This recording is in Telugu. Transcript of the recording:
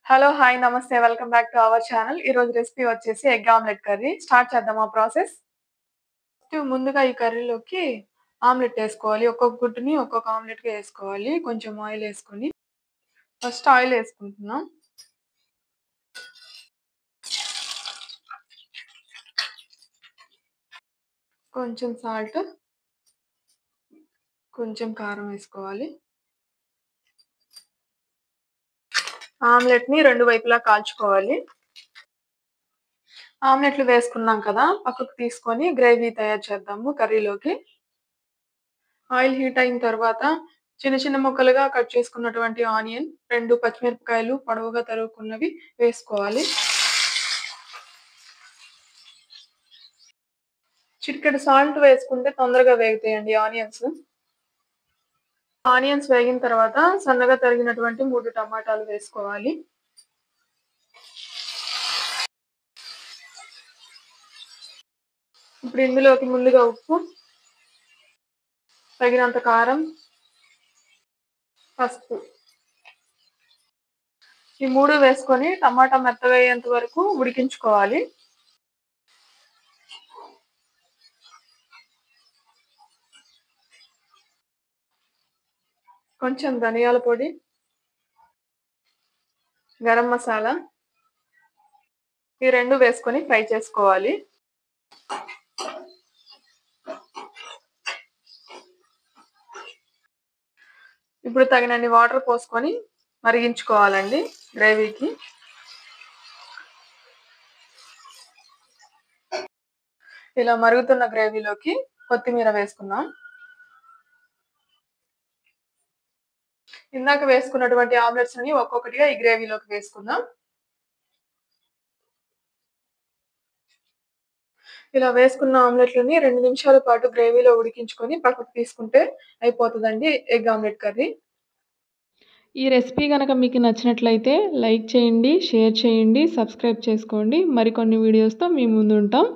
హలో! హాయ్! నమస్తే. Welcome back to our channel. ఈరోజు రెసిపీ వచ్చేసి ఎగ్ ఆమ్లెట్ కర్రీ. స్టార్ట్ చేద్దామా ప్రాసెస్? ముందుగా ఈ కర్రీలోకి ఆమ్లెట్ ఏసుకోవాలి. ఒక్కొక్క గుడ్డుని ఒక్కొక్క ఆమ్లెట్‌గా ఏసుకోవాలి. కొంచెం ఆయిల్ ఏసుకొని ఫస్ట్ ఆయిల్ ఏసుకుంటున్నాం. కొంచెం సాల్ట్, కొంచెం కారం ఏసుకోవాలి. ఆమ్లెట్‌ని 2 వైపులా కాల్చుకోవాలి. ఆమ్లెట్‌లు వేసుకున్నాం కదా! పక్కకు తీసుకొని గ్రేవీ తయారు చేద్దాము కర్రీలోకి. ఆయిల్ హీట్ అయిన తర్వాత చిన్న చిన్న ముక్కలుగా కట్ చేసుకున్నటువంటి ఆనియన్, 2 పచ్చిమిరపకాయలు పొడవుగా తరుగుకున్నవి వేసుకోవాలి. చిటికెడు సాల్ట్ వేసుకుంటే తొందరగా వేగుతాయండి ఆనియన్స్. ఆనియన్స్ వేగిన తర్వాత సన్నగా తరిగినటువంటి 3 టమాటాలు వేసుకోవాలి. ఇప్పుడు ఇందులోకి ముందుగా ఉప్పు, తగినంత కారం, పసుపు ఈ 3 వేసుకొని టమాటా మెత్తగా అయ్యేంత వరకు ఉడికించుకోవాలి. కొంచెం ధనియాల పొడి, గరం మసాలా ఈ 2 వేసుకొని ఫ్రై చేసుకోవాలి. ఇప్పుడు తగినన్ని వాటర్ పోసుకొని మరిగించుకోవాలండి గ్రేవీకి. ఇలా మరుగుతున్న గ్రేవీలోకి కొత్తిమీర వేసుకుందాం. ఇందాక వేసుకున్నటువంటి ఆమ్లెట్స్‌ని ఒక్కొక్కటిగా ఈ గ్రేవీలోకి వేసుకుందాం. ఇలా వేసుకున్న ఆమ్లెట్‌లని 2 నిమిషాల పాటు గ్రేవీలో ఉడికించుకొని పక్కకు తీసుకుంటే అయిపోతదండి ఎగ్ ఆమ్లెట్ కర్రీ. ఈ రెసిపీ గనక మీకు నచ్చినట్లయితే లైక్ చేయండి, షేర్ చేయండి, సబ్స్క్రైబ్ చేసుకోండి. మరికొన్ని వీడియోస్‌తో మీ ముందుంటాం.